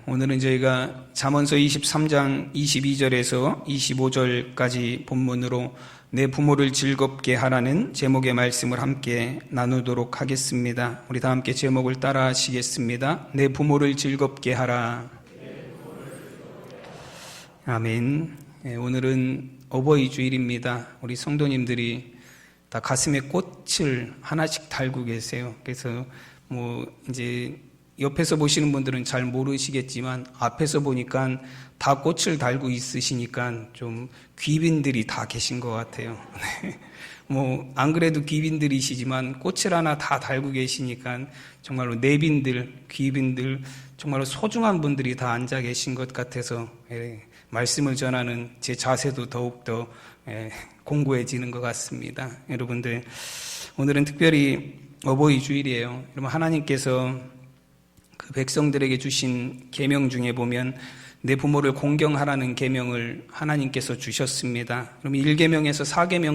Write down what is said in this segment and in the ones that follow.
오늘은 저희가 잠언서 23장 22절에서 25절까지 본문으로 내 부모를 즐겁게 하라는 제목의 말씀을 함께 나누도록 하겠습니다. 우리 다 함께 제목을 따라 하시겠습니다. 내 부모를 즐겁게 하라. 아멘. 오늘은 어버이 주일입니다. 우리 성도님들이 다 가슴에 꽃을 하나씩 달고 계세요. 그래서 이제 옆에서 보시는 분들은 잘 모르시겠지만 앞에서 보니까 다 꽃을 달고 있으시니까 좀 귀빈들이 다 계신 것 같아요. 안 그래도 귀빈들이시지만 꽃을 하나 다 달고 계시니까 정말로 내빈들, 귀빈들, 정말로 소중한 분들이 다 앉아 계신 것 같아서 말씀을 전하는 제 자세도 더욱더 공고해지는 것 같습니다. 여러분들, 오늘은 특별히 어버이 주일이에요. 여러분, 하나님께서 그 백성들에게 주신 계명 중에 보면 내 부모를 공경하라는 계명을 하나님께서 주셨습니다. 그럼 1계명에서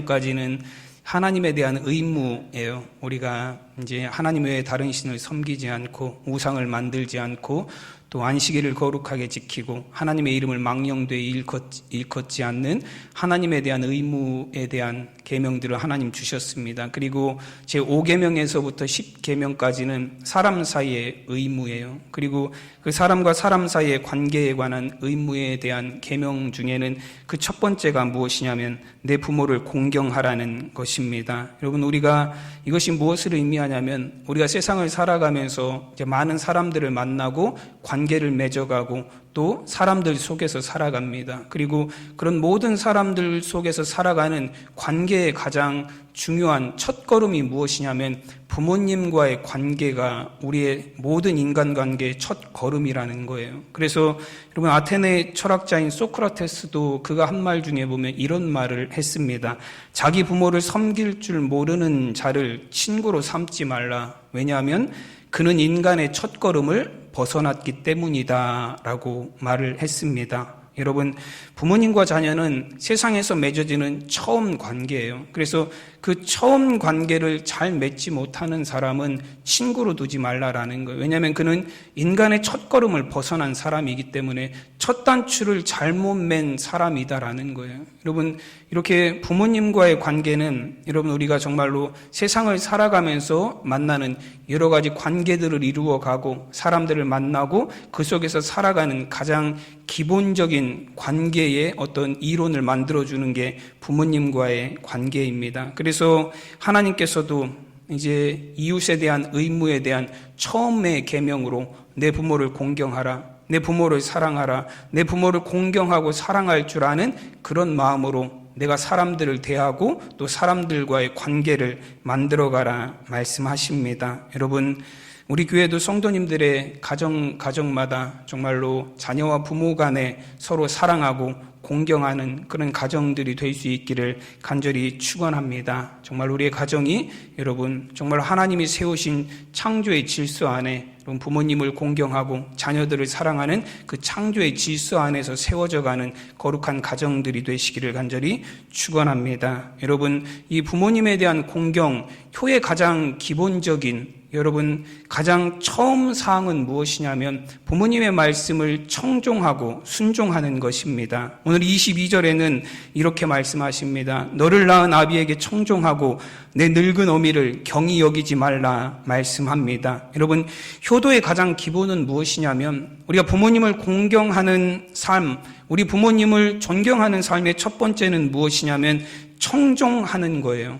4계명까지는 하나님에 대한 의무예요. 우리가 이제 하나님 외에 다른 신을 섬기지 않고 우상을 만들지 않고 또 안식일을 거룩하게 지키고 하나님의 이름을 망령되이 일컫지 않는 하나님에 대한 의무에 대한 계명들을 하나님 주셨습니다. 그리고 제5계명에서부터 10계명까지는 사람 사이의 의무예요. 그리고 그 사람과 사람 사이의 관계에 관한 의무에 대한 계명 중에는 그 첫 번째가 무엇이냐면 내 부모를 공경하라는 것입니다. 여러분, 우리가 이것이 무엇을 의미하냐면 우리가 세상을 살아가면서 이제 많은 사람들을 만나고 관계를 맺어가고 또 사람들 속에서 살아갑니다. 그리고 그런 모든 사람들 속에서 살아가는 관계의 가장 중요한 첫걸음이 무엇이냐면 부모님과의 관계가 우리의 모든 인간관계의 첫걸음이라는 거예요. 그래서 여러분, 아테네 철학자인 소크라테스도 그가 한 말 중에 보면 이런 말을 했습니다. 자기 부모를 섬길 줄 모르는 자를 친구로 삼지 말라. 왜냐하면 그는 인간의 첫걸음을 벗어났기 때문이다 라고 말을 했습니다. 여러분, 부모님과 자녀는 세상에서 맺어지는 처음 관계예요. 그래서 그 처음 관계를 잘 맺지 못하는 사람은 친구로 두지 말라라는 거예요. 왜냐하면 그는 인간의 첫걸음을 벗어난 사람이기 때문에 첫 단추를 잘못 맨 사람이다라는 거예요. 여러분, 이렇게 부모님과의 관계는 여러분, 우리가 정말로 세상을 살아가면서 만나는 여러 가지 관계들을 이루어가고 사람들을 만나고 그 속에서 살아가는 가장 기본적인 관계의 어떤 이론을 만들어주는 게 부모님과의 관계입니다. 그래서 하나님께서도 이제 이웃에 대한 의무에 대한 처음의 계명으로 내 부모를 공경하라, 내 부모를 사랑하라, 내 부모를 공경하고 사랑할 줄 아는 그런 마음으로 내가 사람들을 대하고 또 사람들과의 관계를 만들어가라 말씀하십니다. 여러분, 우리 교회도 성도님들의 가정마다 정말로 자녀와 부모 간에 서로 사랑하고 공경하는 그런 가정들이 될 수 있기를 간절히 축원합니다. 정말 우리의 가정이 여러분 정말 하나님이 세우신 창조의 질서 안에 여러분 부모님을 공경하고 자녀들을 사랑하는 그 창조의 질서 안에서 세워져가는 거룩한 가정들이 되시기를 간절히 축원합니다. 여러분, 이 부모님에 대한 공경, 효의 가장 기본적인 여러분 가장 처음 사항은 무엇이냐면 부모님의 말씀을 청종하고 순종하는 것입니다. 오늘 22절에는 이렇게 말씀하십니다. 너를 낳은 아비에게 청종하고 내 늙은 어미를 경히 여기지 말라 말씀합니다. 여러분, 효도의 가장 기본은 무엇이냐면 우리가 부모님을 공경하는 삶, 우리 부모님을 존경하는 삶의 첫 번째는 무엇이냐면 청종하는 거예요.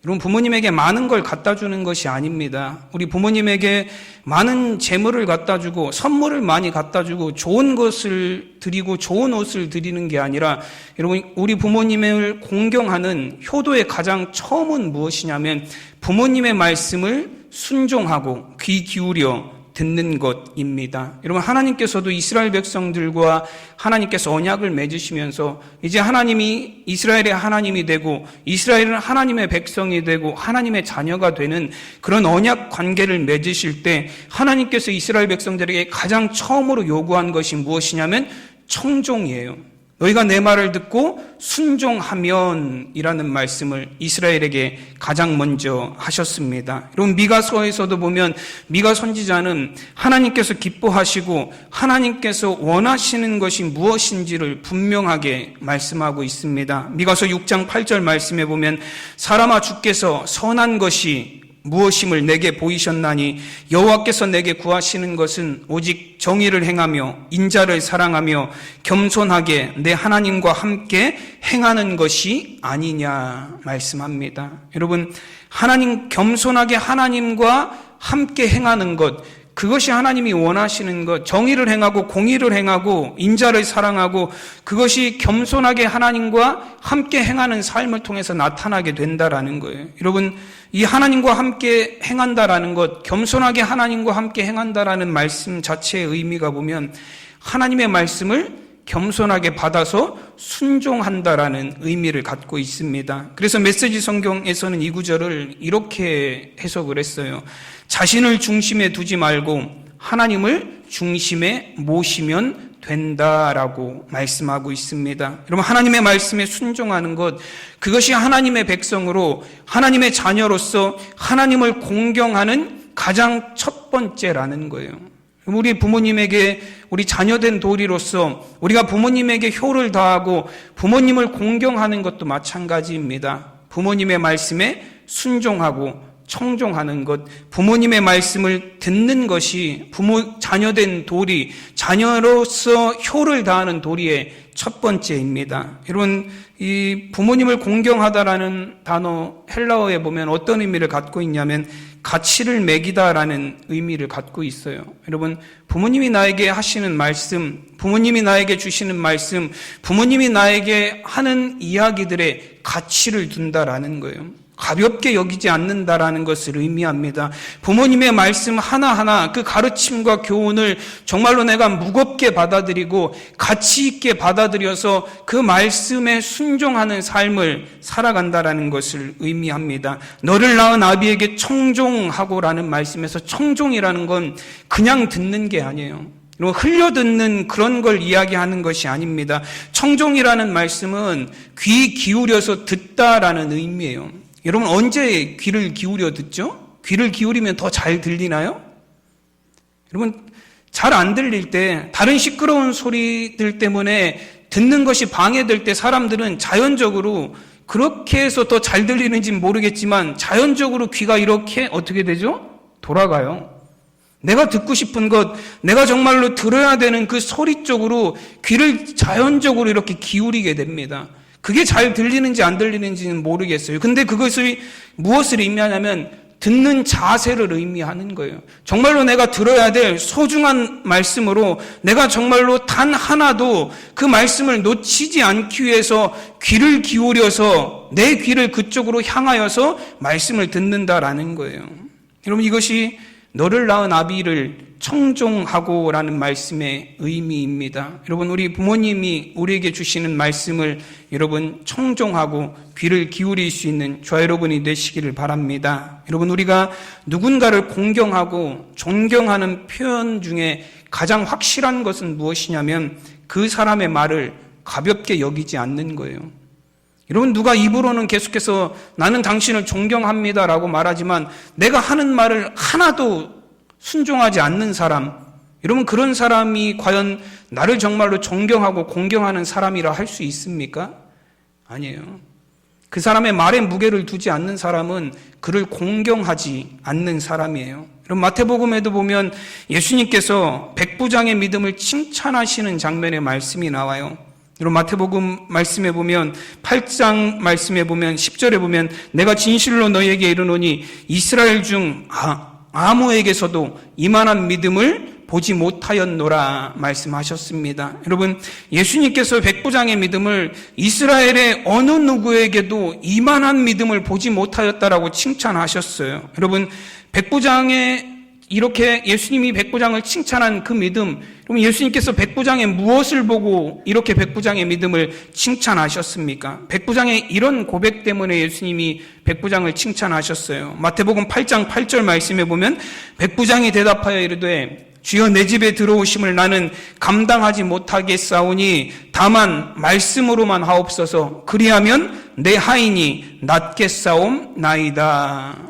여러분, 부모님에게 많은 걸 갖다 주는 것이 아닙니다. 우리 부모님에게 많은 재물을 갖다 주고 선물을 많이 갖다 주고 좋은 것을 드리고 좋은 옷을 드리는 게 아니라 여러분, 우리 부모님을 공경하는 효도의 가장 처음은 무엇이냐면 부모님의 말씀을 순종하고 귀 기울여 듣는 것입니다. 여러분, 하나님께서도 이스라엘 백성들과 하나님께서 언약을 맺으시면서 이제 하나님이 이스라엘의 하나님이 되고 이스라엘은 하나님의 백성이 되고 하나님의 자녀가 되는 그런 언약 관계를 맺으실 때 하나님께서 이스라엘 백성들에게 가장 처음으로 요구한 것이 무엇이냐면 청종이에요. 너희가 내 말을 듣고 순종하면 이라는 말씀을 이스라엘에게 가장 먼저 하셨습니다. 여러분, 미가서에서도 보면 미가 선지자는 하나님께서 기뻐하시고 하나님께서 원하시는 것이 무엇인지를 분명하게 말씀하고 있습니다. 미가서 6장 8절 말씀에 보면 사람아, 주께서 선한 것이 무엇임을 내게 보이셨나니 여호와께서 내게 구하시는 것은 오직 정의를 행하며 인자를 사랑하며 겸손하게 내 하나님과 함께 행하는 것이 아니냐 말씀합니다. 여러분, 겸손하게 하나님과 함께 행하는 것, 그것이 하나님이 원하시는 것, 정의를 행하고 공의를 행하고 인자를 사랑하고 그것이 겸손하게 하나님과 함께 행하는 삶을 통해서 나타나게 된다라는 거예요. 여러분, 이 하나님과 함께 행한다라는 것, 겸손하게 하나님과 함께 행한다라는 말씀 자체의 의미가 보면 하나님의 말씀을 겸손하게 받아서 순종한다라는 의미를 갖고 있습니다. 그래서 메시지 성경에서는 이 구절을 이렇게 해석을 했어요. 자신을 중심에 두지 말고 하나님을 중심에 모시면 된다라고 말씀하고 있습니다. 여러분, 하나님의 말씀에 순종하는 것, 그것이 하나님의 백성으로 하나님의 자녀로서 하나님을 공경하는 가장 첫 번째라는 거예요. 우리 부모님에게 우리 자녀된 도리로서 우리가 부모님에게 효를 다하고 부모님을 공경하는 것도 마찬가지입니다. 부모님의 말씀에 순종하고 청종하는 것, 부모님의 말씀을 듣는 것이 자녀된 도리, 자녀로서 효를 다하는 도리의 첫 번째입니다. 여러분, 이 부모님을 공경하다라는 단어 헬라어에 보면 어떤 의미를 갖고 있냐면 가치를 매기다라는 의미를 갖고 있어요. 여러분, 부모님이 나에게 하시는 말씀, 부모님이 나에게 주시는 말씀, 부모님이 나에게 하는 이야기들에 가치를 둔다라는 거예요. 가볍게 여기지 않는다라는 것을 의미합니다. 부모님의 말씀 하나하나 그 가르침과 교훈을 정말로 내가 무겁게 받아들이고 가치 있게 받아들여서 그 말씀에 순종하는 삶을 살아간다라는 것을 의미합니다. 너를 낳은 아비에게 청종하고라는 말씀에서 청종이라는 건 그냥 듣는 게 아니에요. 흘려듣는 그런 걸 이야기하는 것이 아닙니다. 청종이라는 말씀은 귀 기울여서 듣다라는 의미예요. 여러분, 언제 귀를 기울여 듣죠? 귀를 기울이면 더 잘 들리나요? 여러분, 잘 안 들릴 때, 다른 시끄러운 소리들 때문에 듣는 것이 방해될 때 사람들은 자연적으로 그렇게 해서 더 잘 들리는지는 모르겠지만 자연적으로 귀가 이렇게 어떻게 되죠? 돌아가요. 내가 듣고 싶은 것, 내가 정말로 들어야 되는 그 소리 쪽으로 귀를 자연적으로 이렇게 기울이게 됩니다. 그게 잘 들리는지 안 들리는지는 모르겠어요. 근데 그것이 무엇을 의미하냐면 듣는 자세를 의미하는 거예요. 정말로 내가 들어야 될 소중한 말씀으로 내가 정말로 단 하나도 그 말씀을 놓치지 않기 위해서 귀를 기울여서 내 귀를 그쪽으로 향하여서 말씀을 듣는다라는 거예요. 여러분, 이것이 너를 낳은 아비를 청종하고라는 말씀의 의미입니다. 여러분, 우리 부모님이 우리에게 주시는 말씀을 여러분 청종하고 귀를 기울일 수 있는 저와 여러분이 되시기를 바랍니다. 여러분, 우리가 누군가를 공경하고 존경하는 표현 중에 가장 확실한 것은 무엇이냐면 그 사람의 말을 가볍게 여기지 않는 거예요. 여러분, 누가 입으로는 계속해서 나는 당신을 존경합니다라고 말하지만 내가 하는 말을 하나도 순종하지 않는 사람, 여러분, 그런 사람이 과연 나를 정말로 존경하고 공경하는 사람이라 할 수 있습니까? 아니에요. 그 사람의 말에 무게를 두지 않는 사람은 그를 공경하지 않는 사람이에요. 여러분, 마태복음에도 보면 예수님께서 백부장의 믿음을 칭찬하시는 장면의 말씀이 나와요. 여러분, 마태복음 말씀에 보면 8장 말씀에 보면 10절에 보면 내가 진실로 너희에게 이르노니 이스라엘 중 아무에게서도 이만한 믿음을 보지 못하였노라 말씀하셨습니다. 여러분, 예수님께서 백부장의 믿음을 이스라엘의 어느 누구에게도 이만한 믿음을 보지 못하였다라고 칭찬하셨어요. 여러분, 이렇게 예수님이 백부장을 칭찬한 그 믿음, 그럼 예수님께서 백부장의 무엇을 보고 이렇게 백부장의 믿음을 칭찬하셨습니까? 백부장의 이런 고백 때문에 예수님이 백부장을 칭찬하셨어요. 마태복음 8장 8절 말씀에 보면 백부장이 대답하여 이르되 주여 내 집에 들어오심을 나는 감당하지 못하겠사오니 다만 말씀으로만 하옵소서. 그리하면 내 하인이 낫겠사옵나이다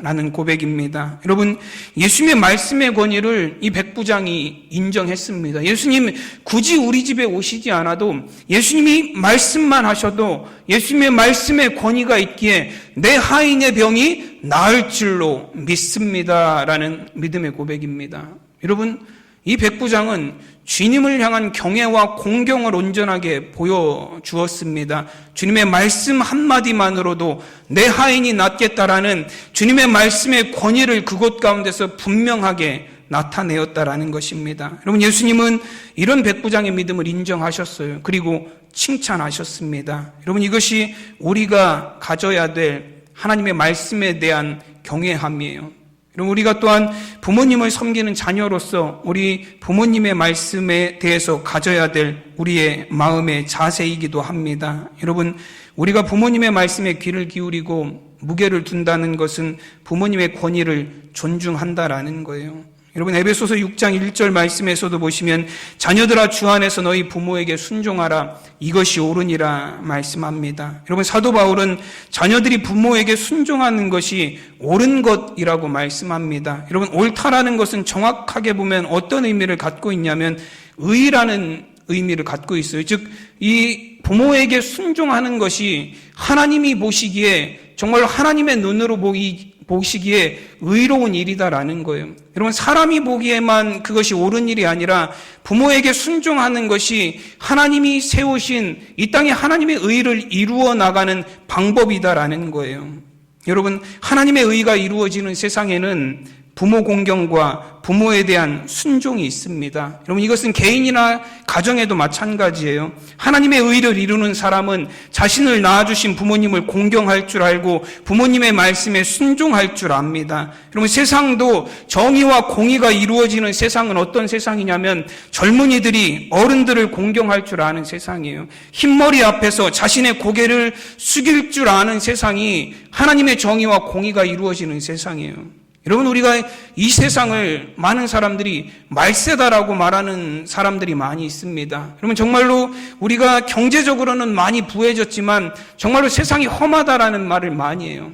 라는 고백입니다. 여러분, 예수님의 말씀의 권위를 이 백부장이 인정했습니다. 예수님 굳이 우리 집에 오시지 않아도 예수님이 말씀만 하셔도 예수님의 말씀의 권위가 있기에 내 하인의 병이 나을 줄로 믿습니다 라는 믿음의 고백입니다. 여러분, 이 백부장은 주님을 향한 경애와 공경을 온전하게 보여주었습니다. 주님의 말씀 한마디만으로도 내 하인이 낫겠다라는 주님의 말씀의 권위를 그곳 가운데서 분명하게 나타내었다라는 것입니다. 여러분, 예수님은 이런 백부장의 믿음을 인정하셨어요. 그리고 칭찬하셨습니다. 여러분, 이것이 우리가 가져야 될 하나님의 말씀에 대한 경외함이에요. 여러분, 우리가 또한 부모님을 섬기는 자녀로서 우리 부모님의 말씀에 대해서 가져야 될 우리의 마음의 자세이기도 합니다. 여러분, 우리가 부모님의 말씀에 귀를 기울이고 무게를 둔다는 것은 부모님의 권위를 존중한다라는 거예요. 여러분, 에베소서 6장 1절 말씀에서도 보시면 자녀들아 주 안에서 너희 부모에게 순종하라 이것이 옳으니라 말씀합니다. 여러분, 사도 바울은 자녀들이 부모에게 순종하는 것이 옳은 것이라고 말씀합니다. 여러분, 옳다라는 것은 정확하게 보면 어떤 의미를 갖고 있냐면 의라는 의미를 갖고 있어요. 즉, 이 부모에게 순종하는 것이 하나님이 보시기에 정말 하나님의 눈으로 보시기에 의로운 일이다라는 거예요. 여러분, 사람이 보기에만 그것이 옳은 일이 아니라 부모에게 순종하는 것이 하나님이 세우신 이 땅에 하나님의 의를 이루어 나가는 방법이다라는 거예요. 여러분, 하나님의 의가 이루어지는 세상에는 부모 공경과 부모에 대한 순종이 있습니다. 여러분, 이것은 개인이나 가정에도 마찬가지예요. 하나님의 의를 이루는 사람은 자신을 낳아주신 부모님을 공경할 줄 알고 부모님의 말씀에 순종할 줄 압니다. 여러분, 세상도 정의와 공의가 이루어지는 세상은 어떤 세상이냐면 젊은이들이 어른들을 공경할 줄 아는 세상이에요. 흰머리 앞에서 자신의 고개를 숙일 줄 아는 세상이 하나님의 정의와 공의가 이루어지는 세상이에요. 여러분, 우리가 이 세상을 많은 사람들이 말세다라고 말하는 사람들이 많이 있습니다. 여러분, 정말로 우리가 경제적으로는 많이 부해졌지만 정말로 세상이 험하다라는 말을 많이 해요.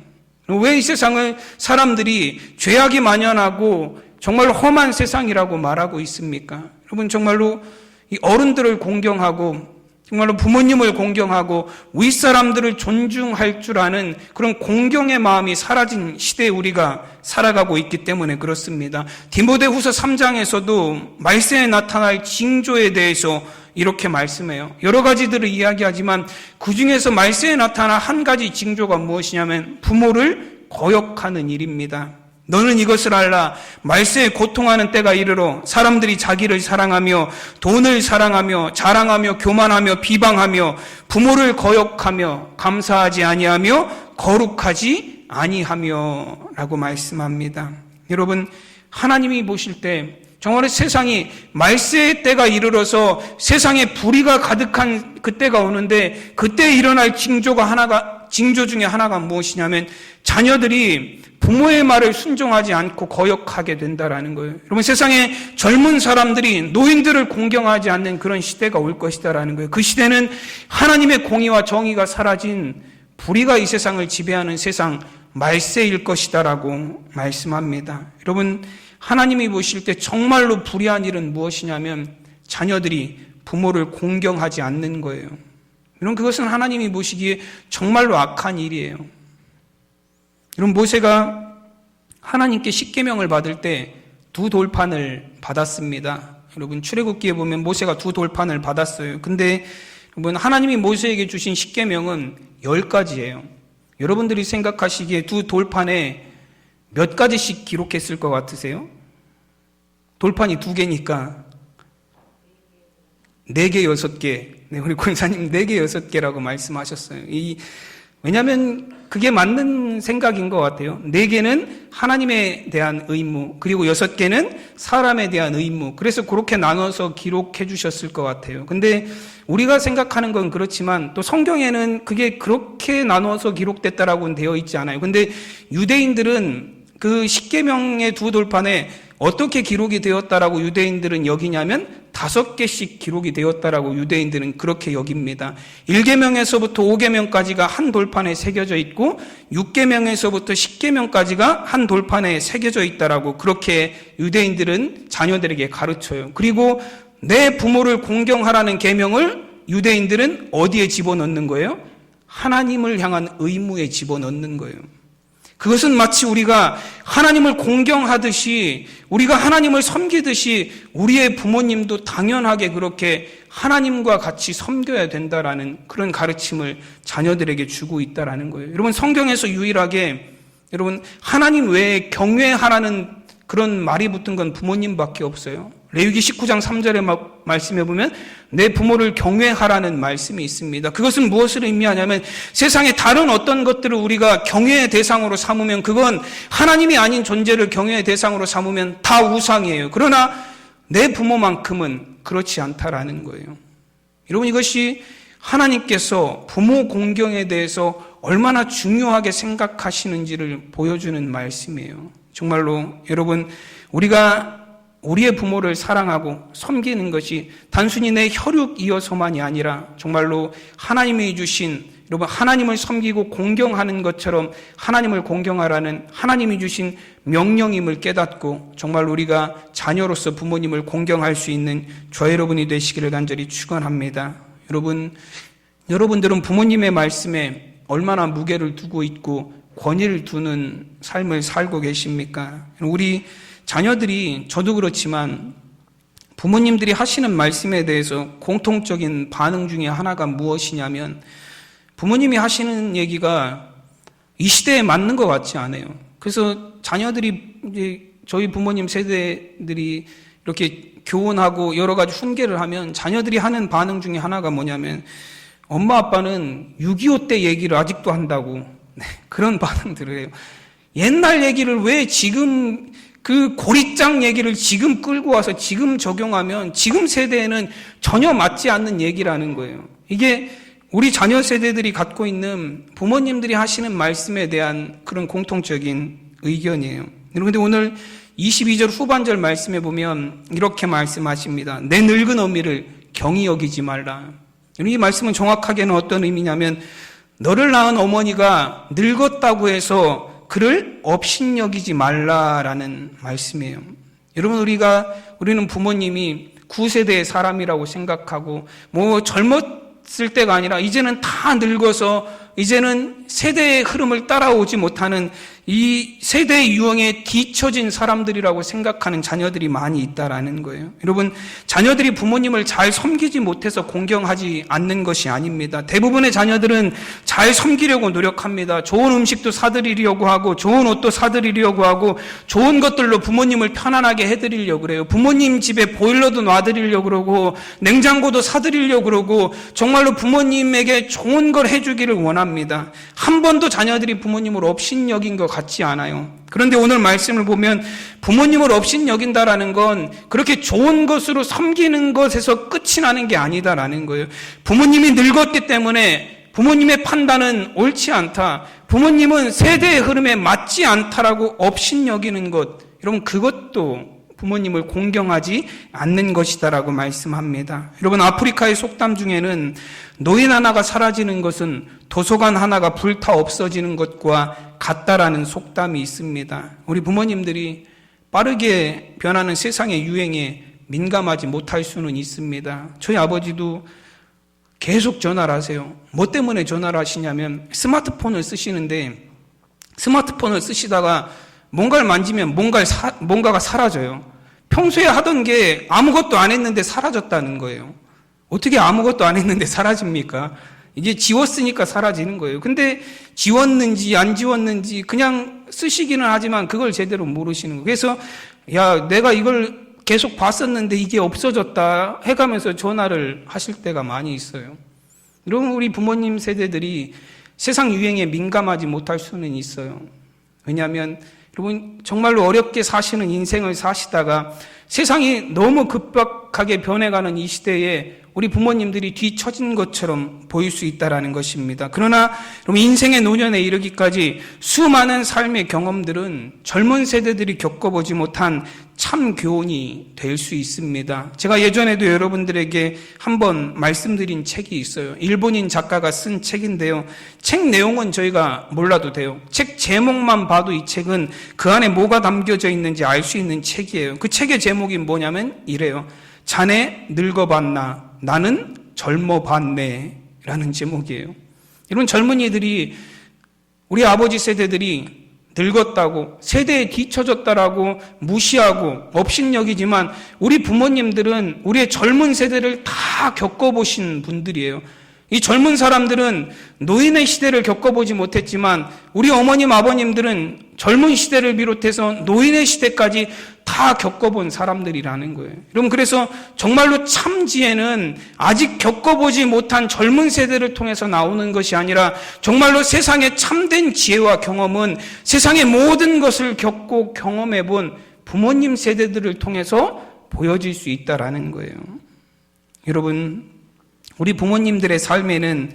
왜 이 세상을 사람들이 죄악이 만연하고 정말로 험한 세상이라고 말하고 있습니까? 여러분, 정말로 이 어른들을 공경하고 정말로 부모님을 공경하고 윗사람들을 존중할 줄 아는 그런 공경의 마음이 사라진 시대에 우리가 살아가고 있기 때문에 그렇습니다. 디모데후서 3장에서도 말세에 나타날 징조에 대해서 이렇게 말씀해요. 여러 가지들을 이야기하지만 그중에서 말세에 나타날 한 가지 징조가 무엇이냐면 부모를 거역하는 일입니다. 너는 이것을 알라. 말세에 고통하는 때가 이르러 사람들이 자기를 사랑하며 돈을 사랑하며 자랑하며 교만하며 비방하며 부모를 거역하며 감사하지 아니하며 거룩하지 아니하며 라고 말씀합니다. 여러분, 하나님이 보실 때 정말 세상이 말세의 때가 이르러서 세상에 불의가 가득한 그때가 오는데 그때 일어날 징조 중에 하나가 무엇이냐면 자녀들이 부모의 말을 순종하지 않고 거역하게 된다라는 거예요. 여러분, 세상에 젊은 사람들이 노인들을 공경하지 않는 그런 시대가 올 것이다라는 거예요. 그 시대는 하나님의 공의와 정의가 사라진 불의가 이 세상을 지배하는 세상, 말세일 것이다라고 말씀합니다. 여러분, 하나님이 보실 때 정말로 불의한 일은 무엇이냐면 자녀들이 부모를 공경하지 않는 거예요. 여러분, 그것은 하나님이 보시기에 정말로 악한 일이에요. 여러분, 모세가 하나님께 십계명을 받을 때 두 돌판을 받았습니다. 여러분, 출애굽기에 보면 모세가 두 돌판을 받았어요. 근데 여러분, 하나님이 모세에게 주신 십계명은 10가지예요. 여러분들이 생각하시기에 두 돌판에 몇 가지씩 기록했을 것 같으세요? 돌판이 2개니까 4개, 6개. 네, 우리 권사님 4개, 6개라고 말씀하셨어요. 왜냐하면 그게 맞는 생각인 것 같아요. 4개는 하나님에 대한 의무, 그리고 6개는 사람에 대한 의무. 그래서 그렇게 나눠서 기록해 주셨을 것 같아요. 근데 우리가 생각하는 건 그렇지만 또 성경에는 그게 그렇게 나눠서 기록됐다라고는 되어 있지 않아요. 근데 유대인들은 그 십계명의 두 돌판에 어떻게 기록이 되었다라고 유대인들은 여기냐면 5개씩 기록이 되었다라고 유대인들은 그렇게 여깁니다. 1계명에서부터 5계명까지가 한 돌판에 새겨져 있고 6계명에서부터 10계명까지가 한 돌판에 새겨져 있다라고 그렇게 유대인들은 자녀들에게 가르쳐요. 그리고 내 부모를 공경하라는 계명을 유대인들은 어디에 집어넣는 거예요? 하나님을 향한 의무에 집어넣는 거예요. 그것은 마치 우리가 하나님을 공경하듯이, 우리가 하나님을 섬기듯이 우리의 부모님도 당연하게 그렇게 하나님과 같이 섬겨야 된다라는 그런 가르침을 자녀들에게 주고 있다라는 거예요. 여러분, 성경에서 유일하게 여러분 하나님 외에 경외하라는 그런 말이 붙은 건 부모님밖에 없어요. 레위기 19장 3절의 말씀에 보면 내 부모를 경외하라는 말씀이 있습니다. 그것은 무엇을 의미하냐면 세상의 다른 어떤 것들을 우리가 경외의 대상으로 삼으면 그건 하나님이 아닌 존재를 경외의 대상으로 삼으면 다 우상이에요. 그러나 내 부모만큼은 그렇지 않다라는 거예요. 여러분, 이것이 하나님께서 부모 공경에 대해서 얼마나 중요하게 생각하시는지를 보여주는 말씀이에요. 정말로 여러분, 우리가 우리의 부모를 사랑하고 섬기는 것이 단순히 내 혈육이어서만이 아니라 정말로 하나님이 주신, 여러분, 하나님을 섬기고 공경하는 것처럼 하나님을 공경하라는 하나님이 주신 명령임을 깨닫고 정말로 우리가 자녀로서 부모님을 공경할 수 있는 저와 여러분이 되시기를 간절히 축원합니다. 여러분들은 부모님의 말씀에 얼마나 무게를 두고 있고 권위를 두는 삶을 살고 계십니까? 우리 자녀들이, 저도 그렇지만 부모님들이 하시는 말씀에 대해서 공통적인 반응 중에 하나가 무엇이냐면 부모님이 하시는 얘기가 이 시대에 맞는 것 같지 않아요. 그래서 자녀들이, 이제 저희 부모님 세대들이 이렇게 교훈하고 여러 가지 훈계를 하면 자녀들이 하는 반응 중에 하나가 뭐냐면 엄마 아빠는 6.25 때 얘기를 아직도 한다고, 그런 반응들을 해요. 옛날 얘기를 왜 지금 그 고리장 얘기를 지금 끌고 와서 지금 적용하면 지금 세대에는 전혀 맞지 않는 얘기라는 거예요. 이게 우리 자녀 세대들이 갖고 있는 부모님들이 하시는 말씀에 대한 그런 공통적인 의견이에요. 그런데 오늘 22절 후반절 말씀에 보면 이렇게 말씀하십니다. 내 늙은 어미를 경히 여기지 말라. 이 말씀은 정확하게는 어떤 의미냐면 너를 낳은 어머니가 늙었다고 해서 그를 업신여기지 말라라는 말씀이에요. 여러분, 우리는 부모님이 9세대의 사람이라고 생각하고 젊었을 때가 아니라 이제는 다 늙어서 이제는 세대의 흐름을 따라오지 못하는 이 세대의 유형에 뒤처진 사람들이라고 생각하는 자녀들이 많이 있다라는 거예요. 여러분, 자녀들이 부모님을 잘 섬기지 못해서 공경하지 않는 것이 아닙니다. 대부분의 자녀들은 잘 섬기려고 노력합니다. 좋은 음식도 사드리려고 하고 좋은 옷도 사드리려고 하고 좋은 것들로 부모님을 편안하게 해드리려고 그래요. 부모님 집에 보일러도 놔드리려고 그러고 냉장고도 사드리려고 그러고 정말로 부모님에게 좋은 걸 해주기를 원합니다. 한 번도 자녀들이 부모님을 업신여긴 것 같지 않아요. 그런데 오늘 말씀을 보면 부모님을 업신여긴다라는 건 그렇게 좋은 것으로 섬기는 것에서 끝이 나는 게 아니다라는 거예요. 부모님이 늙었기 때문에 부모님의 판단은 옳지 않다, 부모님은 세대의 흐름에 맞지 않다라고 업신여기는 것, 여러분, 그것도 부모님을 공경하지 않는 것이다라고 말씀합니다. 여러분, 아프리카의 속담 중에는 노인 하나가 사라지는 것은 도서관 하나가 불타 없어지는 것과 같다라는 속담이 있습니다. 우리 부모님들이 빠르게 변하는 세상의 유행에 민감하지 못할 수는 있습니다. 저희 아버지도 계속 전화를 하세요. 뭐 때문에 전화를 하시냐면 스마트폰을 쓰시는데 스마트폰을 쓰시다가 뭔가를 만지면 뭔가가 사라져요. 평소에 하던 게 아무것도 안 했는데 사라졌다는 거예요. 어떻게 아무것도 안 했는데 사라집니까? 이제 지웠으니까 사라지는 거예요. 근데 지웠는지 안 지웠는지 그냥 쓰시기는 하지만 그걸 제대로 모르시는 거예요. 그래서 야, 내가 이걸 계속 봤었는데 이게 없어졌다 해가면서 전화를 하실 때가 많이 있어요. 여러분, 우리 부모님 세대들이 세상 유행에 민감하지 못할 수는 있어요. 왜냐하면 여러분, 정말로 어렵게 사시는 인생을 사시다가 세상이 너무 급박하게 변해가는 이 시대에 우리 부모님들이 뒤처진 것처럼 보일 수 있다라는 것입니다. 그러나 인생의 노년에 이르기까지 수많은 삶의 경험들은 젊은 세대들이 겪어보지 못한 참 교훈이 될 수 있습니다. 제가 예전에도 여러분들에게 한번 말씀드린 책이 있어요. 일본인 작가가 쓴 책인데요. 책 내용은 저희가 몰라도 돼요. 책 제목만 봐도 이 책은 그 안에 뭐가 담겨져 있는지 알 수 있는 책이에요. 그 책의 제목이 뭐냐면 이래요. 자네 늙어봤나 나는 젊어봤네 라는 제목이에요. 이런 젊은이들이 우리 아버지 세대들이 늙었다고 세대에 뒤처졌다라고 무시하고 업신여기지만 우리 부모님들은 우리의 젊은 세대를 다 겪어보신 분들이에요. 이 젊은 사람들은 노인의 시대를 겪어보지 못했지만 우리 어머님 아버님들은 젊은 시대를 비롯해서 노인의 시대까지 다 겪어본 사람들이라는 거예요. 여러분, 그래서 정말로 참지혜는 아직 겪어보지 못한 젊은 세대를 통해서 나오는 것이 아니라 정말로 세상의 참된 지혜와 경험은 세상의 모든 것을 겪고 경험해본 부모님 세대들을 통해서 보여질 수 있다라는 거예요. 여러분, 우리 부모님들의 삶에는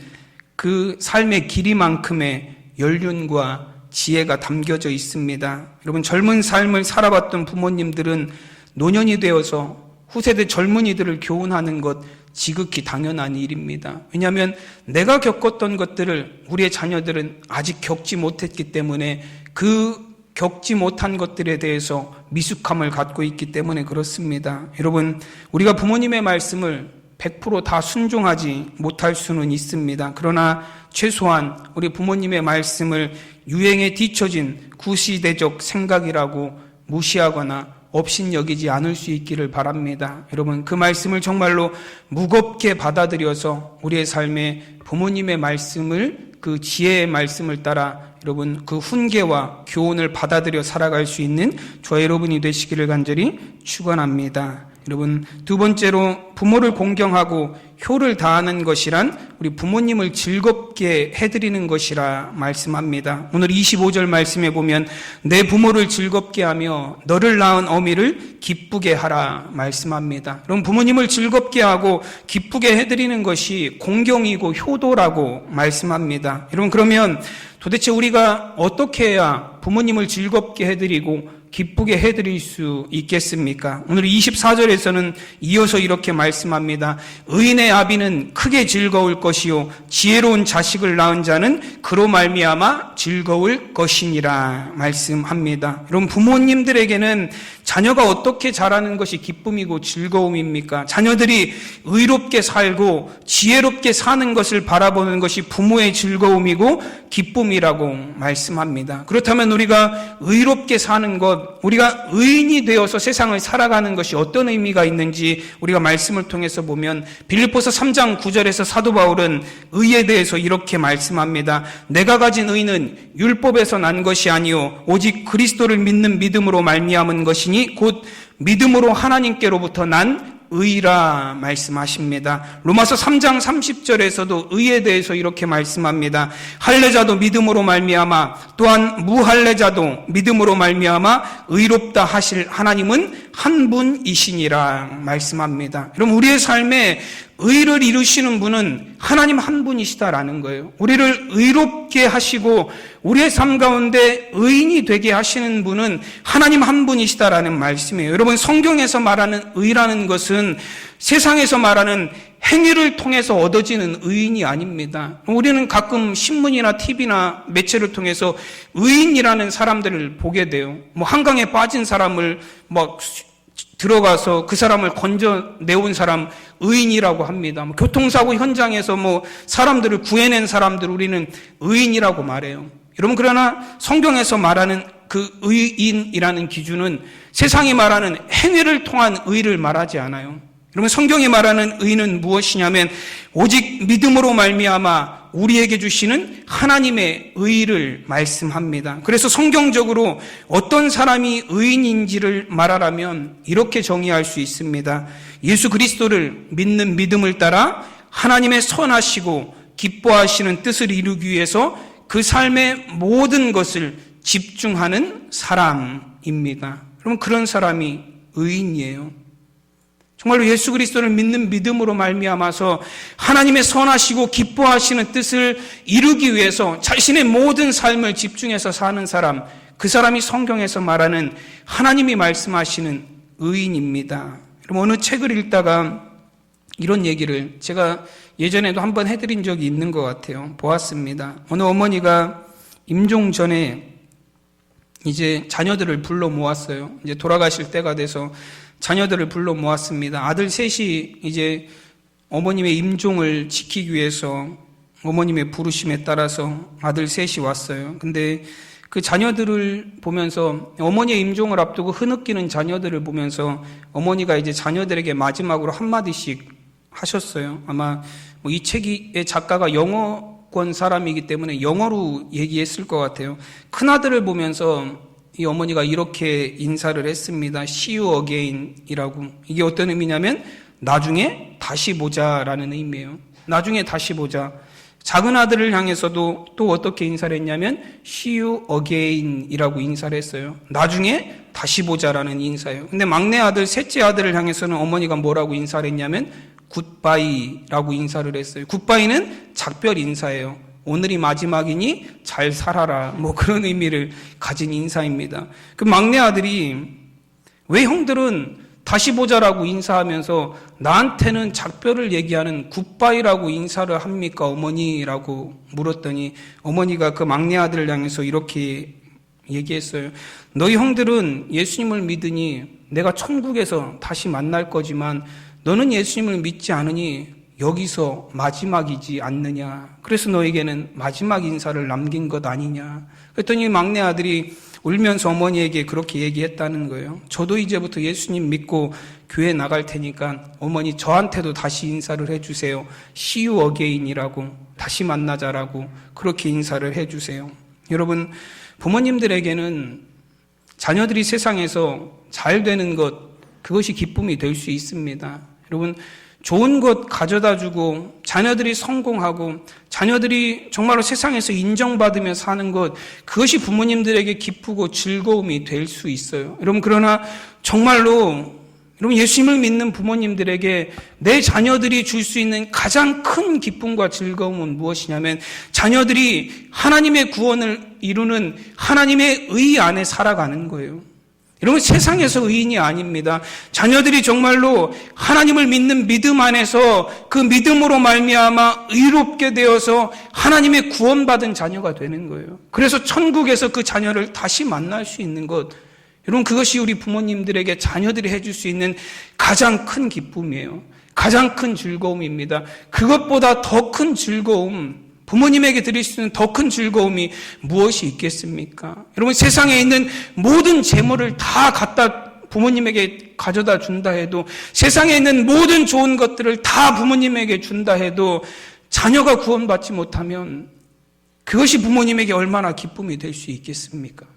그 삶의 길이만큼의 연륜과 지혜가 담겨져 있습니다. 여러분, 젊은 삶을 살아봤던 부모님들은 노년이 되어서 후세대 젊은이들을 교훈하는 것 지극히 당연한 일입니다. 왜냐하면 내가 겪었던 것들을 우리의 자녀들은 아직 겪지 못했기 때문에 그 겪지 못한 것들에 대해서 미숙함을 갖고 있기 때문에 그렇습니다. 여러분, 우리가 부모님의 말씀을 100% 다 순종하지 못할 수는 있습니다. 그러나 최소한 우리 부모님의 말씀을 유행에 뒤처진 구시대적 생각이라고 무시하거나 업신여기지 않을 수 있기를 바랍니다. 여러분, 그 말씀을 정말로 무겁게 받아들여서 우리의 삶에 부모님의 말씀을, 그 지혜의 말씀을 따라 여러분 그 훈계와 교훈을 받아들여 살아갈 수 있는 저와 여러분이 되시기를 간절히 축원합니다. 여러분, 두 번째로 부모를 공경하고 효를 다하는 것이란 우리 부모님을 즐겁게 해드리는 것이라 말씀합니다. 오늘 25절 말씀에 보면 내 부모를 즐겁게 하며 너를 낳은 어미를 기쁘게 하라 말씀합니다. 여러분, 부모님을 즐겁게 하고 기쁘게 해드리는 것이 공경이고 효도라고 말씀합니다. 여러분, 그러면 도대체 우리가 어떻게 해야 부모님을 즐겁게 해드리고 기쁘게 해드릴 수 있겠습니까? 오늘 24절에서는 이어서 이렇게 말씀합니다. 의인의 아비는 크게 즐거울 것이요 지혜로운 자식을 낳은 자는 그로 말미암아 즐거울 것이니라 말씀합니다. 여러분, 부모님들에게는 자녀가 어떻게 자라는 것이 기쁨이고 즐거움입니까? 자녀들이 의롭게 살고 지혜롭게 사는 것을 바라보는 것이 부모의 즐거움이고 기쁨이라고 말씀합니다. 그렇다면 우리가 의롭게 사는 것, 우리가 의인이 되어서 세상을 살아가는 것이 어떤 의미가 있는지 우리가 말씀을 통해서 보면 빌립보서 3장 9절에서 사도 바울은 의에 대해서 이렇게 말씀합니다. 내가 가진 의는 율법에서 난 것이 아니요 오직 그리스도를 믿는 믿음으로 말미암은 것이니 곧 믿음으로 하나님께로부터 난 의라 말씀하십니다. 로마서 3장 30절에서도 의에 대해서 이렇게 말씀합니다. 할례자도 믿음으로 말미암아 또한 무할례자도 믿음으로 말미암아 의롭다 하실 하나님은 한 분이시니라 말씀합니다. 여러분, 우리의 삶에 의를 이루시는 분은 하나님 한 분이시다라는 거예요. 우리를 의롭게 하시고 우리의 삶 가운데 의인이 되게 하시는 분은 하나님 한 분이시다라는 말씀이에요. 여러분, 성경에서 말하는 의라는 것은 세상에서 말하는 행위를 통해서 얻어지는 의인이 아닙니다. 우리는 가끔 신문이나 TV나 매체를 통해서 의인이라는 사람들을 보게 돼요. 한강에 빠진 사람을 들어가서 그 사람을 건져내온 사람 의인이라고 합니다. 교통사고 현장에서 사람들을 구해낸 사람들 우리는 의인이라고 말해요. 여러분, 그러나 성경에서 말하는 그 의인이라는 기준은 세상이 말하는 행위를 통한 의를 말하지 않아요. 여러분, 성경이 말하는 의는 무엇이냐면 오직 믿음으로 말미암아 우리에게 주시는 하나님의 의를 말씀합니다. 그래서 성경적으로 어떤 사람이 의인인지를 말하라면 이렇게 정의할 수 있습니다. 예수 그리스도를 믿는 믿음을 따라 하나님의 선하시고 기뻐하시는 뜻을 이루기 위해서 그 삶의 모든 것을 집중하는 사람입니다. 그러면 그런 사람이 의인이에요. 정말로 예수 그리스도를 믿는 믿음으로 말미암아서 하나님의 선하시고 기뻐하시는 뜻을 이루기 위해서 자신의 모든 삶을 집중해서 사는 사람, 그 사람이 성경에서 말하는 하나님이 말씀하시는 의인입니다. 여러분, 어느 책을 읽다가 이런 얘기를 제가 예전에도 한번 해드린 적이 있는 것 같아요. 보았습니다. 어느 어머니가 임종 전에 이제 자녀들을 불러 모았어요. 이제 돌아가실 때가 돼서 자녀들을 불러 모았습니다. 아들 셋이 이제 어머님의 임종을 지키기 위해서 어머님의 부르심에 따라서 아들 셋이 왔어요. 근데 그 자녀들을 보면서 어머니의 임종을 앞두고 흐느끼는 자녀들을 보면서 어머니가 이제 자녀들에게 마지막으로 한마디씩 하셨어요. 아마 이 책의 작가가 영어권 사람이기 때문에 영어로 얘기했을 것 같아요. 큰아들을 보면서 이 어머니가 이렇게 인사를 했습니다. See you again 이라고. 이게 어떤 의미냐면 나중에 다시 보자라는 의미예요. 나중에 다시 보자. 작은 아들을 향해서도 또 어떻게 인사를 했냐면 See you again 이라고 인사를 했어요. 나중에 다시 보자라는 인사예요. 근데 막내 아들, 셋째 아들을 향해서는 어머니가 뭐라고 인사를 했냐면 굿바이라고 인사를 했어요. 굿바이는 작별 인사예요. 오늘이 마지막이니 잘 살아라. 뭐 그런 의미를 가진 인사입니다. 그 막내 아들이 왜 형들은 다시 보자라고 인사하면서 나한테는 작별을 얘기하는 굿바이라고 인사를 합니까 어머니라고 물었더니 어머니가 그 막내 아들을 향해서 이렇게 얘기했어요. 너희 형들은 예수님을 믿으니 내가 천국에서 다시 만날 거지만 너는 예수님을 믿지 않으니 여기서 마지막이지 않느냐. 그래서 너에게는 마지막 인사를 남긴 것 아니냐. 그랬더니 막내 아들이 울면서 어머니에게 그렇게 얘기했다는 거예요. 저도 이제부터 예수님 믿고 교회 나갈 테니까 어머니 저한테도 다시 인사를 해주세요. See you again이라고, 다시 만나자라고 그렇게 인사를 해주세요. 여러분, 부모님들에게는 자녀들이 세상에서 잘 되는 것, 그것이 기쁨이 될 수 있습니다. 여러분, 좋은 것 가져다 주고 자녀들이 성공하고 자녀들이 정말로 세상에서 인정받으며 사는 것, 그것이 부모님들에게 기쁘고 즐거움이 될 수 있어요. 여러분, 그러나 정말로 여러분 예수님을 믿는 부모님들에게 내 자녀들이 줄 수 있는 가장 큰 기쁨과 즐거움은 무엇이냐면 자녀들이 하나님의 구원을 이루는 하나님의 의 안에 살아가는 거예요. 여러분, 세상에서 의인이 아닙니다. 자녀들이 정말로 하나님을 믿는 믿음 안에서 그 믿음으로 말미암아 의롭게 되어서 하나님의 구원받은 자녀가 되는 거예요. 그래서 천국에서 그 자녀를 다시 만날 수 있는 것, 여러분, 그것이 우리 부모님들에게 자녀들이 해줄 수 있는 가장 큰 기쁨이에요. 가장 큰 즐거움입니다. 그것보다 더 큰 즐거움, 부모님에게 드릴 수 있는 더 큰 즐거움이 무엇이 있겠습니까? 여러분, 세상에 있는 모든 재물을 다 갖다 부모님에게 가져다 준다 해도, 세상에 있는 모든 좋은 것들을 다 부모님에게 준다 해도 자녀가 구원받지 못하면 그것이 부모님에게 얼마나 기쁨이 될 수 있겠습니까?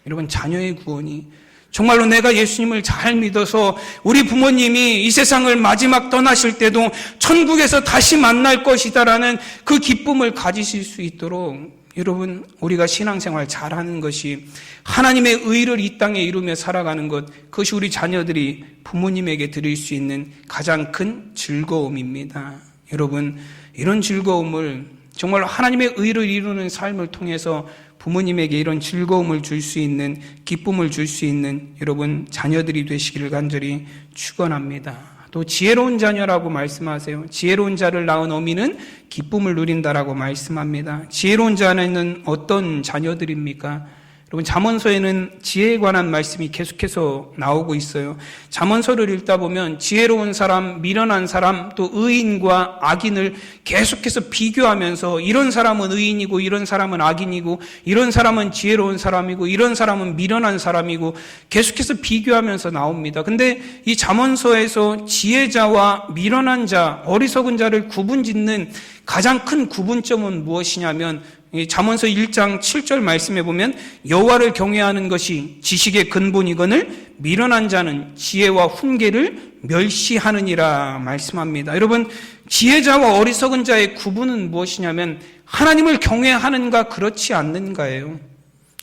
여러분, 자녀의 구원이 정말로 내가 예수님을 잘 믿어서 우리 부모님이 이 세상을 마지막 떠나실 때도 천국에서 다시 만날 것이다라는 그 기쁨을 가지실 수 있도록 여러분, 우리가 신앙생활 잘하는 것이 하나님의 의를 이 땅에 이루며 살아가는 것, 그것이 우리 자녀들이 부모님에게 드릴 수 있는 가장 큰 즐거움입니다. 여러분, 이런 즐거움을 정말 하나님의 의를 이루는 삶을 통해서 부모님에게 이런 즐거움을 줄 수 있는, 기쁨을 줄 수 있는 여러분 자녀들이 되시기를 간절히 축원합니다. 또 지혜로운 자녀라고 말씀하세요. 지혜로운 자를 낳은 어미는 기쁨을 누린다라고 말씀합니다. 지혜로운 자는 어떤 자녀들입니까? 여러분, 잠언서에는 지혜에 관한 말씀이 계속해서 나오고 있어요. 잠언서를 읽다 보면 지혜로운 사람, 미련한 사람, 또 의인과 악인을 계속해서 비교하면서 이런 사람은 의인이고 이런 사람은 악인이고 이런 사람은 지혜로운 사람이고 이런 사람은 미련한 사람이고 계속해서 비교하면서 나옵니다. 근데 이 잠언서에서 지혜자와 미련한 자, 어리석은 자를 구분짓는 가장 큰 구분점은 무엇이냐면 잠언서 1장 7절 말씀에 보면 여호와를 경외하는 것이 지식의 근본이거늘 미련한 자는 지혜와 훈계를 멸시하느니라 말씀합니다. 여러분, 지혜자와 어리석은 자의 구분은 무엇이냐면 하나님을 경외하는가 그렇지 않는가예요.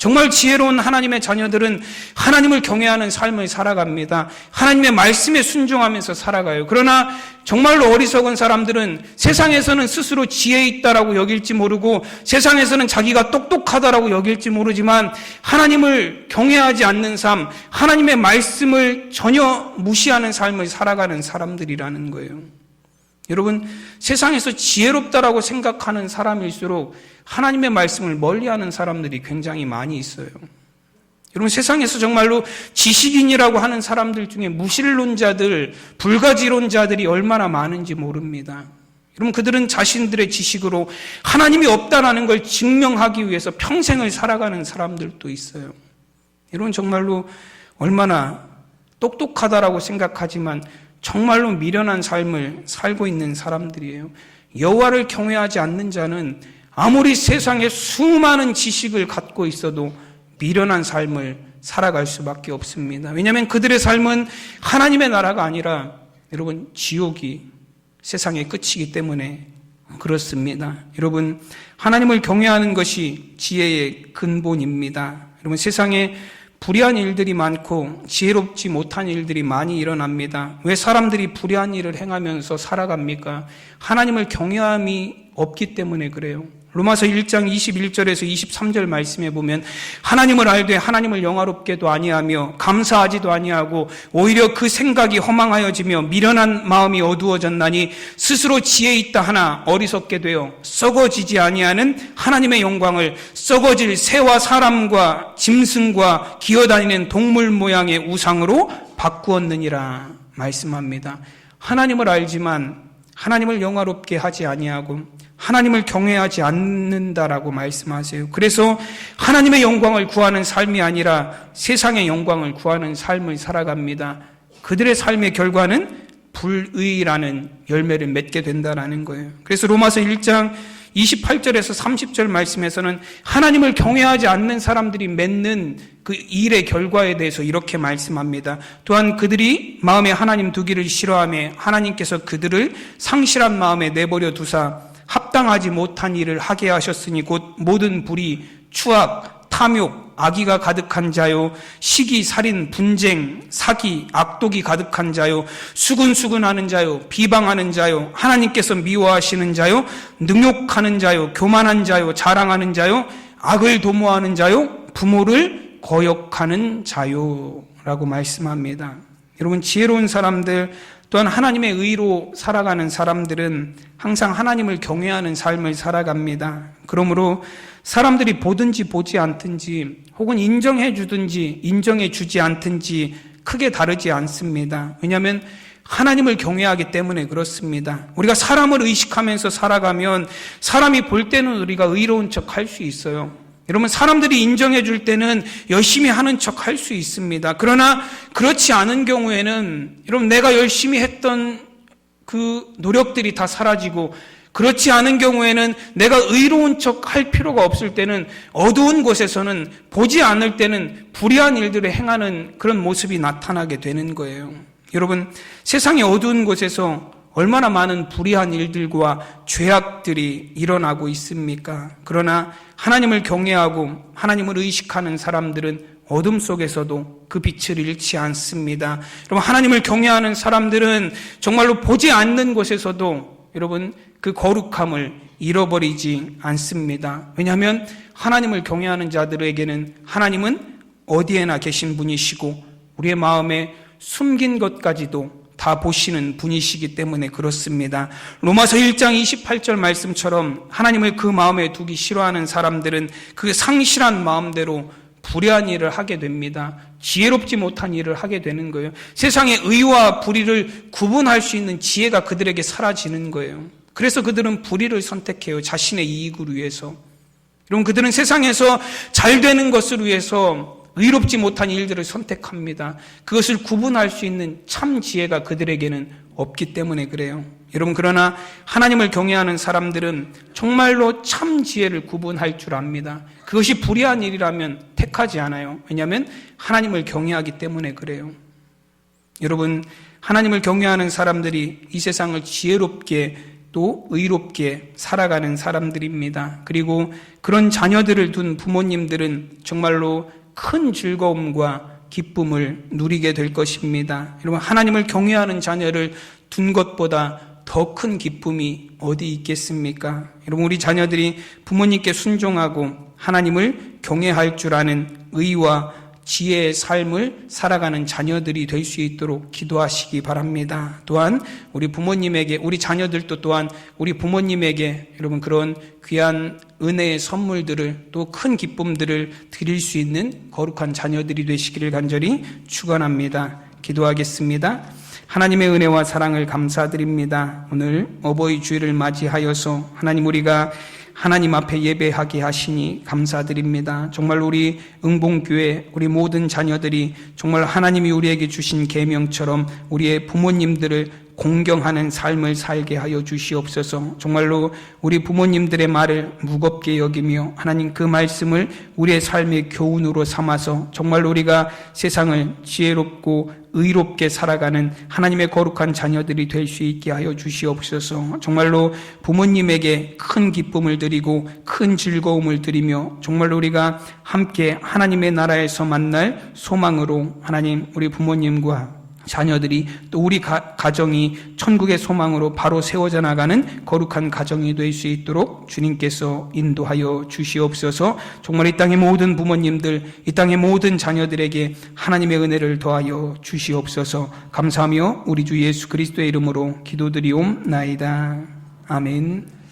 정말 지혜로운 하나님의 자녀들은 하나님을 경외하는 삶을 살아갑니다. 하나님의 말씀에 순종하면서 살아가요. 그러나 정말로 어리석은 사람들은 세상에서는 스스로 지혜 있다라고 여길지 모르고 세상에서는 자기가 똑똑하다라고 여길지 모르지만 하나님을 경외하지 않는 삶, 하나님의 말씀을 전혀 무시하는 삶을 살아가는 사람들이라는 거예요. 여러분, 세상에서 지혜롭다라고 생각하는 사람일수록 하나님의 말씀을 멀리하는 사람들이 굉장히 많이 있어요. 여러분, 세상에서 정말로 지식인이라고 하는 사람들 중에 무신론자들, 불가지론자들이 얼마나 많은지 모릅니다. 여러분, 그들은 자신들의 지식으로 하나님이 없다라는 걸 증명하기 위해서 평생을 살아가는 사람들도 있어요. 여러분, 정말로 얼마나 똑똑하다라고 생각하지만 정말로 미련한 삶을 살고 있는 사람들이에요. 여호와를 경외하지 않는 자는 아무리 세상에 수많은 지식을 갖고 있어도 미련한 삶을 살아갈 수밖에 없습니다. 왜냐하면 그들의 삶은 하나님의 나라가 아니라 여러분 지옥이 세상의 끝이기 때문에 그렇습니다. 여러분, 하나님을 경외하는 것이 지혜의 근본입니다. 여러분, 세상에 불의한 일들이 많고 지혜롭지 못한 일들이 많이 일어납니다. 왜 사람들이 불의한 일을 행하면서 살아갑니까? 하나님을 경외함이 없기 때문에 그래요. 로마서 1장 21절에서 23절 말씀에 보면 하나님을 알되 하나님을 영화롭게도 아니하며 감사하지도 아니하고 오히려 그 생각이 허망하여지며 미련한 마음이 어두워졌나니 스스로 지혜 있다 하나 어리석게 되어 썩어지지 아니하는 하나님의 영광을 썩어질 새와 사람과 짐승과 기어다니는 동물 모양의 우상으로 바꾸었느니라 말씀합니다. 하나님을 알지만 하나님을 영화롭게 하지 아니하고 하나님을 경외하지 않는다라고 말씀하세요. 그래서 하나님의 영광을 구하는 삶이 아니라 세상의 영광을 구하는 삶을 살아갑니다. 그들의 삶의 결과는 불의라는 열매를 맺게 된다라는 거예요. 그래서 로마서 1장 28절에서 30절 말씀에서는 하나님을 경외하지 않는 사람들이 맺는 그 일의 결과에 대해서 이렇게 말씀합니다. 또한 그들이 마음에 하나님 두기를 싫어하며 하나님께서 그들을 상실한 마음에 내버려 두사 합당하지 못한 일을 하게 하셨으니 곧 모든 불의, 추악, 탐욕, 악의가 가득한 자요, 시기, 살인, 분쟁, 사기, 악독이 가득한 자요, 수근수근하는 자요, 비방하는 자요, 하나님께서 미워하시는 자요, 능욕하는 자요, 교만한 자요, 자랑하는 자요, 악을 도모하는 자요, 부모를 거역하는 자요라고 말씀합니다. 여러분, 지혜로운 사람들 또한 하나님의 의로 살아가는 사람들은 항상 하나님을 경외하는 삶을 살아갑니다. 그러므로 사람들이 보든지 보지 않든지 혹은 인정해 주든지 인정해 주지 않든지 크게 다르지 않습니다. 왜냐하면 하나님을 경외하기 때문에 그렇습니다. 우리가 사람을 의식하면서 살아가면 사람이 볼 때는 우리가 의로운 척 할 수 있어요. 여러분, 사람들이 인정해 줄 때는 열심히 하는 척 할 수 있습니다. 그러나 그렇지 않은 경우에는 여러분, 내가 열심히 했던 그 노력들이 다 사라지고 그렇지 않은 경우에는 내가 의로운 척 할 필요가 없을 때는 어두운 곳에서는 보지 않을 때는 불의한 일들을 행하는 그런 모습이 나타나게 되는 거예요. 여러분, 세상의 어두운 곳에서 얼마나 많은 불의한 일들과 죄악들이 일어나고 있습니까? 그러나 하나님을 경외하고 하나님을 의식하는 사람들은 어둠 속에서도 그 빛을 잃지 않습니다. 여러분, 하나님을 경외하는 사람들은 정말로 보지 않는 곳에서도 여러분 그 거룩함을 잃어버리지 않습니다. 왜냐하면 하나님을 경외하는 자들에게는 하나님은 어디에나 계신 분이시고 우리의 마음에 숨긴 것까지도 다 보시는 분이시기 때문에 그렇습니다. 로마서 1장 28절 말씀처럼 하나님을 그 마음에 두기 싫어하는 사람들은 그 상실한 마음대로 불의한 일을 하게 됩니다. 지혜롭지 못한 일을 하게 되는 거예요. 세상의 의와 불의를 구분할 수 있는 지혜가 그들에게 사라지는 거예요. 그래서 그들은 불의를 선택해요. 자신의 이익을 위해서. 여러분, 그들은 세상에서 잘 되는 것을 위해서 의롭지 못한 일들을 선택합니다. 그것을 구분할 수 있는 참 지혜가 그들에게는 없기 때문에 그래요. 여러분, 그러나 하나님을 경외하는 사람들은 정말로 참 지혜를 구분할 줄 압니다. 그것이 불의한 일이라면 택하지 않아요. 왜냐하면 하나님을 경외하기 때문에 그래요. 여러분, 하나님을 경외하는 사람들이 이 세상을 지혜롭게 또 의롭게 살아가는 사람들입니다. 그리고 그런 자녀들을 둔 부모님들은 정말로 큰 즐거움과 기쁨을 누리게 될 것입니다. 여러분, 하나님을 경외하는 자녀를 둔 것보다 더 큰 기쁨이 어디 있겠습니까? 여러분, 우리 자녀들이 부모님께 순종하고 하나님을 경외할 줄 아는 의와 지혜의 삶을 살아가는 자녀들이 될 수 있도록 기도하시기 바랍니다. 또한 우리 부모님에게, 우리 자녀들도 또한 우리 부모님에게 여러분 그런 귀한 은혜의 선물들을, 또 큰 기쁨들을 드릴 수 있는 거룩한 자녀들이 되시기를 간절히 축원합니다. 기도하겠습니다. 하나님의 은혜와 사랑을 감사드립니다. 오늘 어버이 주일을 맞이하여서 하나님, 우리가 하나님 앞에 예배하게 하시니 감사드립니다. 정말 우리 응봉교회, 우리 모든 자녀들이 정말 하나님이 우리에게 주신 계명처럼 우리의 부모님들을 공경하는 삶을 살게 하여 주시옵소서. 정말로 우리 부모님들의 말을 무겁게 여기며 하나님 그 말씀을 우리의 삶의 교훈으로 삼아서 정말로 우리가 세상을 지혜롭고 의롭게 살아가는 하나님의 거룩한 자녀들이 될 수 있게 하여 주시옵소서. 정말로 부모님에게 큰 기쁨을 드리고 큰 즐거움을 드리며 정말로 우리가 함께 하나님의 나라에서 만날 소망으로 하나님, 우리 부모님과 자녀들이 또 우리 가정이 천국의 소망으로 바로 세워져 나가는 거룩한 가정이 될 수 있도록 주님께서 인도하여 주시옵소서. 정말 이 땅의 모든 부모님들, 이 땅의 모든 자녀들에게 하나님의 은혜를 더하여 주시옵소서. 감사하며 우리 주 예수 그리스도의 이름으로 기도드리옵나이다. 아멘.